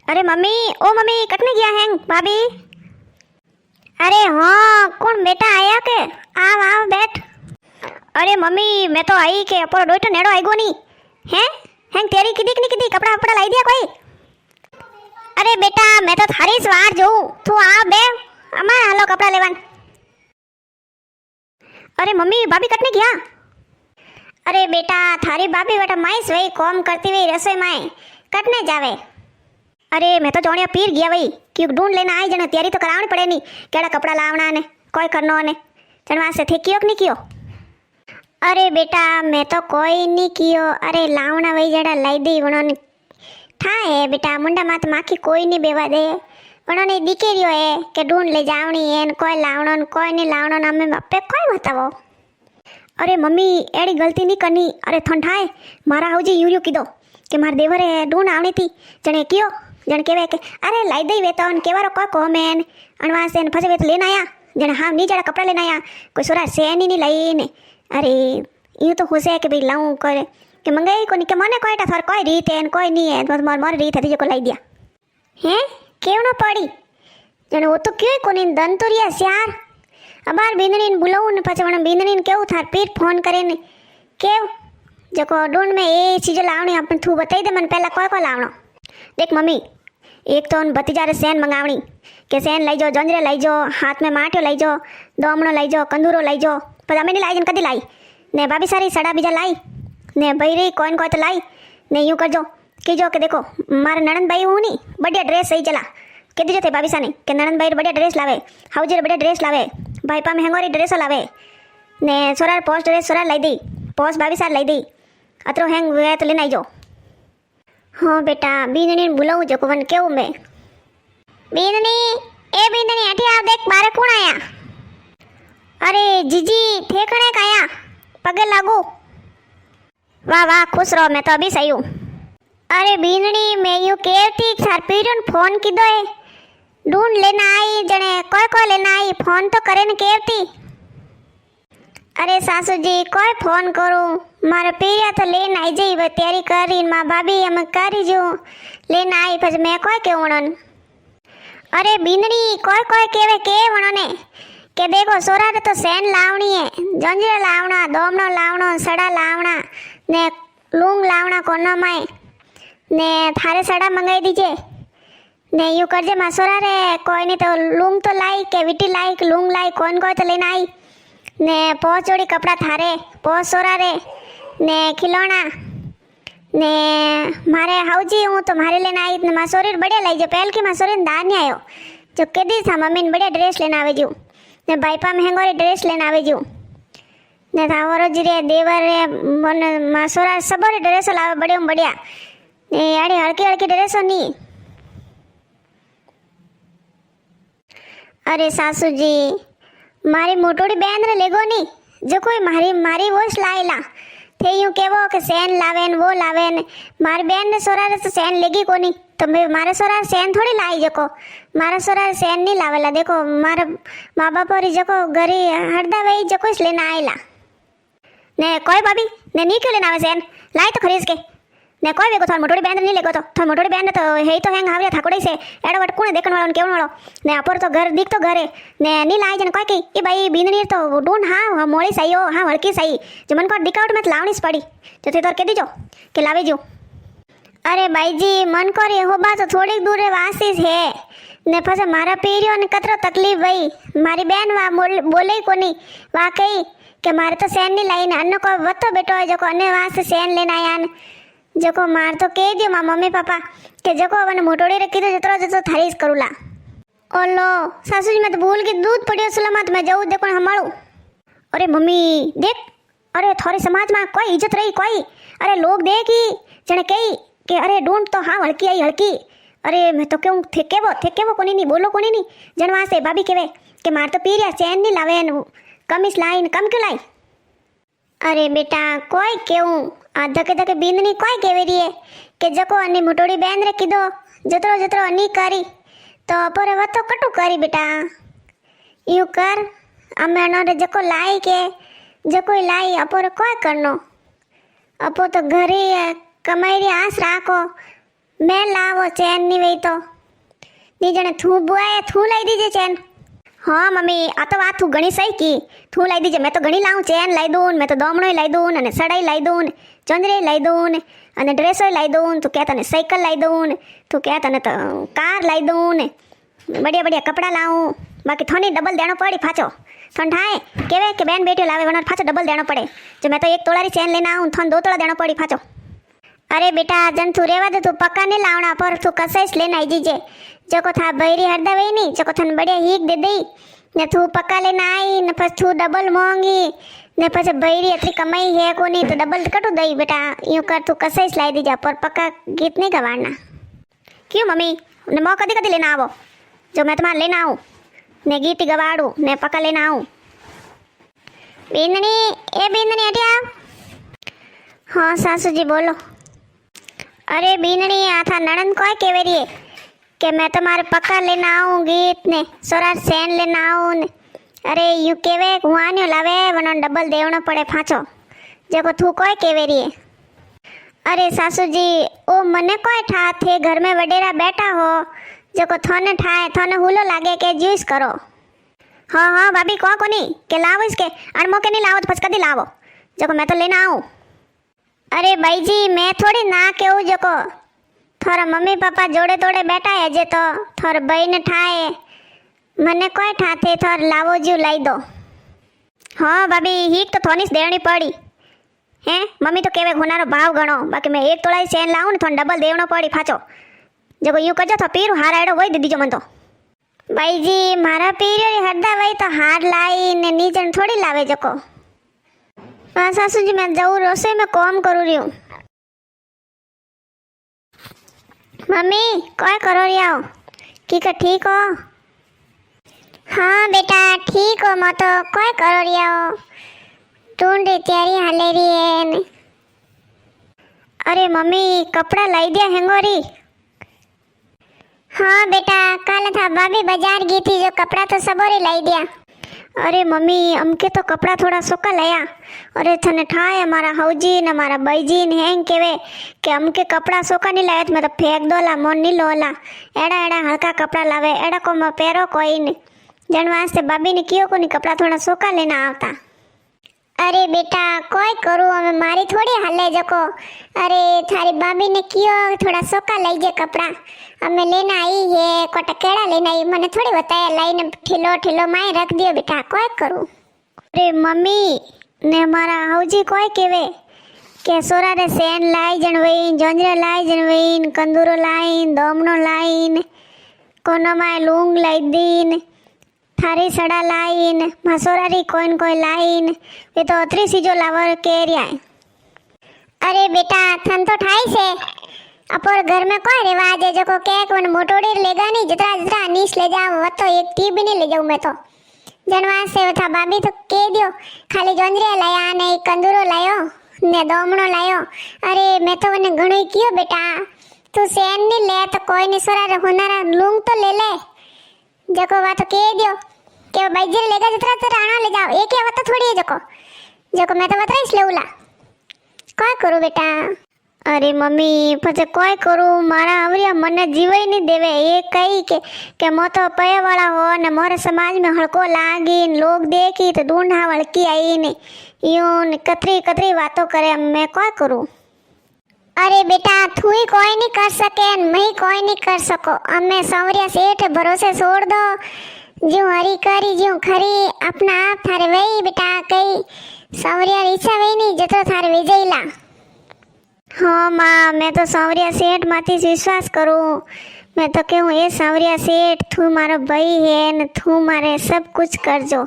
अरे मम्मी, ओ मम्मी कटने गया है भाभी। अरे हाँ, कौन बेटा आया के? आव आव बैठ। अरे मम्मी मैं तो आई के अपर डोइटो नेड़ो आईगो नहीं हैं हैं तेरी किदी की किदी कपड़ा वपड़ा लाई दिया कोई? अरे बेटा मैं तो थारी सवार जो तू आ बे अमार हालो कपड़ा लेवान। अरे मम्मी भाभी कटने गया? अरे बेटा थारी भाभी बेटा माइस वही कॉम करती हुई रसोई माए कटने जावे। अरे मैं तो जोड़िया पीर गया वही क्यों ढूंढ लेना आई जने तैयारी तो करावनी पड़े नहीं केड़ा कपड़ा लावना ने कोई करनो ने जनवा से थे कियो कि नहीं कियो? अरे बेटा मैं तो कोई नहीं कियो। अरे लावना वही जड़ा लाई दी उन्होंने था है बेटा मुंडा मात माखी कोई नहीं बेवा दे उन्होंने दिखे रियो है कि ढूंढ ले जावनी है कोई लावनो कोई नहीं लावनो ना मैं बापे कोई बतावो। अरे मम्मी एड़ी गलती नहीं करनी। अरे ठंडाए मारा हाउजी यूरियो कीधो कि मार देवरे ढूंढ आवनी थी जने कियो जन केवे के अरे लाई दई वे तो केवारो कोई कोमेन अनवा से फसे वे तो लेना आया जने हां नी जड़ा कपड़ा लेना आया कोई सोरा सेन ही नहीं लाई ने। अरे ये तो होसे के भाई लाऊं करे कि मंगाई को नहीं के मने कोईटा थर कोई रीत है कोई नहीं है बस मोर रीत है जो को लाई दिया हैं केवनो पड़ी जने वो तो क्यों कोनी दन तो रिया यार अबार बींदनी बुलाऊ ने पाछे वण बींदनी केव थार पीर फोन करे ने केव जको ढूंढ में ए चीज लावणी अपन तू बताई दे मन पहला कोई को लावणो। देख मम्मी एक तो भतीजा रे सेन मंगावणी के सेन लई जो जंजरे लई जो हाथ में माटियो लई जो दोमणो लई जो कंदूरो लई जो पर अमे नहीं लाई जन कदी लाई ने भाभी सारी सड़ा बीजा लाई ने बईरी कोइन कोई तो लाई ने यूं करजो कीजो के देखो मारे नणंद भाई हूँ नी बढ़िया ड्रेस सही चला के दीजो थे भाभी सानी के नणंद भाई बढ़िया ड्रेस लावे हाउजी बढ़िया ड्रेस लावे भाईपा में हेंगोरी ड्रेस लावे ने सोरार पोस्ट ड्रेस सोरार लाई दी पोस्ट भाभी सार लाई दी अतरो हेंग वे तो लेना जो। हाँ बेटा बींदनी बुलाऊं जो कोवन केव मैं बींदनी ए बींदनी हटी आ देख बारे कौन आया? अरे जीजी ठेकणे काया पगे लागू। वाह वाह खुश रहो मैं तो अभी सही हूँ। अरे बींदनी मैं यू केवती सर पीरन फोन कीधो है ढूंढ लेना आई जने कोई लेना आई फोन तो करे न केवती। अरे सासू जी कोई फोन करूं मारे पीरिया तो लेन आई जाई वे तैयारी करी मां भाभी हम करी जो लेन आई पर मैं कोई के वणन। अरे बींदनी कोई केवे के वणने के देखो सोरा तो सेन लावणी है जंजरे लावना दोमनो लावनो सड़ा लावना ने लूंग लावना कोनो माए ने थारे सड़ा मंगाई दीजिए ने यू करजे मां सोरा रे कोई नहीं तो लूंग तो लाई के विटी लाई के लूंग लाई कोई कोई तो लेना आई ने पोच जोड़ी कपड़ा थारे पोच सोरा रे ने खिलौना ने मारे हाउजी हूँ तो मारे लेना आई ने मां सोरी बढ़िया लाई जो पहल की मां सोरी दार नहीं आयो जो केदी था मम्मी ने बढ़िया ड्रेस लेना आवे जो ने भाईपा महंगोरी ड्रेस लेना आवे जो ने थावरो जी रे देवर रे मन मां सोरा सबोरी ड्रेस लावे बढ़िया बढ़िया ने याड़ी हल्की हल्की ड्रेसो नहीं। अरे सासू जी मारी मोटोड़ी बहन रे लेगो नहीं जो कोई मारी वोश लाएला थे यूं केवो के सेन लावेन वो लावेन मारी बहन ने सोरा रे तो सेन लेगी कोनी तो मैं मारे सोरा सेन थोड़ी लाई जको मारा सोरा सेन नहीं लावेला देखो मारा माँ बाप और जको घरी हरदा वही जको इस लेना आएला ने कोई भाभी ने नहीं क्यों लेना आवे सेन लाई तो खरीद के ने कोई वेगो थार मोटोड़ी बहन नहीं लेगो तो मोटोड़ी बहन तो हे तो हेंग हावरिया थाकोड़ी से एडो वट कोने देखण वाळो केवण वाळो ने अपर तो घर दिख तो घरे ने नी लाई जन कोई की ई भाई बींदनी तो ढूंढ हां मोड़ी सही हो हां हड़की सही जो मन को दिकावट मत लावनीस पड़ी जो थे तोर के दीजो के लावे जो। अरे भाई जी मन को रे हो बा तो थोड़ी दूर रे वासीस है ने फसे मारा पीरियो ने कतरो तकलीफ भई मारी बहन वा बोले कोनी वा कही के मारे तो सेन नी लाई ने अन्नो को वतो बेटो है जो को अन्ने वास्ते सेन लेना आया ने जको मार तो कह दियो मां मम्मी पापा के जको वन मोटोड़ी रे कीधो जतरो जतो थारीस करूला। ओलो सासू जी मैं तो भूल के दूध पड़ियो सलामत मैं जाऊं देखो हमारू। अरे मम्मी देख अरे थोड़े समाज में कोई इज्जत रही कोई अरे लोग देख ही जने कही के अरे ढूंढ तो हाँ हल्की आई हल्की अरे मैं तो क्यों थे वो कोनी नहीं बोलो कोनी नहीं जनवा से भाभी केवे के मार तो पीरिया चैन नहीं लावे कमिस लाई कम क्यों लाई। अरे बेटा कोई क्यों आ धके धके बींदनी कोई केवे रही है के जको अन्नी मोटोड़ी बहन रे कीधो जतरो जतरो अन्नी करी तो अपरे वतो कटू करी बेटा यू कर अमे अनरे जको लाई के जको लाई अपरे कोई करनो अपो तो घरे कमाई री आस राखो મેં લાવો ચેન ની વઈ તો ની જણે થૂ બુઆએ થૂ લઈ દીજે ચેન. હા મમ્મી આ તો વાત તું ઘણી સહી કી. થૂ લઈ દીજે. મેં તો ઘણી લાવું ચેન લઈ દઉં, મેં તો દોમણોય લઈ દઉં, અને સડાઈ લઈ દઉં, ચંદ્રી લઈ દઉં, અને ડ્રેસોય લઈ દઉં. તું કહે તને સાયકલ લઈ દઉં, તું કહે તને તો કાર લઈ દઉં ને બઢિયા બઢિયા કપડાં લાવું. બાકી થોની ડબલ દેણો પડી પાછો. થોન થાય કેવે કે બેન બેટીઓ લાવે વણાર પાછો ડબલ દેણો પડે. જો મેં તો 1 તોલાની ચેન લઈને આવું થોન 2 તોલા દેણો પડી પાછો. અરે બેટા જન તું રેવા દે, તું પક્કા નહીં લાવણા પર તું કસાઈસ લઈને આવી જીજે. જોકો થા બૈરી હરદા વઈ નહીં જોકો થન બઢિયા હીક દે દઈ ને તું પક્કા લઈને આવી ને પછી તું ડબલ મોંઘી ને પછી બૈરી એટલી કમાઈ હે કોની તો ડબલ કટું દઈ બેટા. યું કર તું કસાઈસ લાવી દીજા પર પક્કા ગીત નહીં ગવાડના. ક્યું મમ્મી ને મો કદી કદી લઈને આવો. જો મેં તમારે લઈને આવું ને ગીત ગવાડું ને પક્કા લઈને આવું. બીંદણી એ બીંદણી હટી આવ. હા સાસુજી બોલો. અરે બીંદણી આ થા નણંદ કોઈ કેવે રીએ કે मैं तुम्हारे पक्का लेना आऊंगी ने सोरा सेन लेना आऊं ने. अरे यूं केवे हुआन्यो लावे वनो डबल देवनो पड़े फाचो जेको तू कोई केवे री. अरे सासू जी ओ मने कोई ठा थे घर में वडेरा बैठा हो जेको थोने ठाए थोने हुलो लागे के ज्यूस करो. हाँ हाँ भाभी को कोनी के लावो इसके अणमो के नहीं लावो तो फस कदी लावो जेको मैं तो लेना आऊं. अरे भाई जी मैं थोड़ी ना केहूं जेको थोड़ा मम्मी पापा जोड़े तोड़े बैठा है जे तो थोड़ा बहन ठाए मने कोई ठाते थोड़ा लावो जू लाई दो. हाँ भाभी हीट तो थोनी देवनी पड़ी हैं. मम्मी तो केवे गुनारो भाव गणो बाकी मैं 1 तोला चेन लाऊं ने थोड़ा डबल देवनो पड़ी पाछो जो यूं कजो तो पीरू हार आड़ो वही दीदी जो मन तो. भाई जी मारा पीरो हरदा वही तो हार लाई ने नीचन थोड़ी लावे जको. हाँ सासू जी मैं जाऊँ रसोई में काम करूँ रही हूँ. मम्मी कोई करो रिया हो की का ठीक हो. हाँ बेटा ठीक हो मैं तो कोई करो रिया हो ढूंढ रही तैयारी हाले रही है ने. अरे मम्मी कपड़ा लाई दिया हैंगोरी. हाँ बेटा कल था भाभी बाजार गई थी जो कपड़ा तो सबोरी लाई दिया. अरे मम्मी हमके तो कपड़ा थोड़ा सूखा लाया. अरे थने ठाए हमारा हौजी ने हमारा बैजी ने हैंग केवे कि हमके कपड़ा सूखा नहीं लाया तो मैं तो फेंक दोला मोन नहीं लोला. एड़ा एड़ा हल्का कपड़ा लावे एड़ा को मैं पैरो कोई नहीं जन वास्ते भाभी ने कियो को नहीं कपड़ा थोड़ा सूखा लेना आवता. अरे बेटा कोई करूँ हमें मारी थोड़ी हले जको. अरे थारी भाभी ने कियो थोड़ा सूखा लाई जे कपड़ा हमें लेना आई है कोटा केड़ा लेना आई मैंने थोड़ी बताया लाइन ठिलो ठिलो माए रख दियो बेटा कोई करूँ. अरे मम्मी ने हमारा हौजी कोई केवे के सोरा रे सेन लाई जन वहीन जोंजरा लाई जन वहीन कंदूरो लाइन दोमनो लाइन कोनो माए लूंग लाई दीन थारी सड़ा लाइन मसोरारी कोइन कोई लाइन ये तो अतरी सीजो लावर के रिया. अरे बेटा थन तो ठाई से अपोर घर में कोई रिवाज है जो को के कोन मोटोड़ी लेगा नहीं जितना जितना नीस ले जाओ वो तो एक टी भी नहीं ले जाऊं मैं तो जनवास से था भाभी तो के दियो खाली जोंजरिया लाया ने कंदूरो लायो ने दोमणो लायो. अरे मैं तो वने घणो कियो बेटा तू सेन नहीं ले तो कोई नहीं सोरा रे होनारा लूंग तो ले ले जको वा तो के दियो के बाईजी लेगा जितना तो राणा ले जाओ एक ही तो थोड़ी है जको मैं तो बताइस लेउला कोई करू बेटा. अरे मम्मी पछे कोई करू मारा आवरिया मने जीवे नहीं देवे ये कही के मो तो पय वाला हो ने मोरे समाज में हड़को लागी लोग देखी तो ढूंढा वड़की आई ने यूं कतरी कतरी बातों करे मैं कोई करू. अरे बेटा तू ही कोई नहीं कर सके मैं कोई नहीं कर सको हमें सौरिया सेठ भरोसे छोड़ दो जो हरी करी जो खरी अपना आप थारे वही बेटा कई सौरिया रीछा वही नहीं जतो थारे विजयला. हाँ माँ मैं तो सांवरिया सेठ माथी विश्वास करूँ. मैं तो कहूँ ये सांवरिया सेठ तू मारो भाई है न तू मारे सब कुछ कर जो.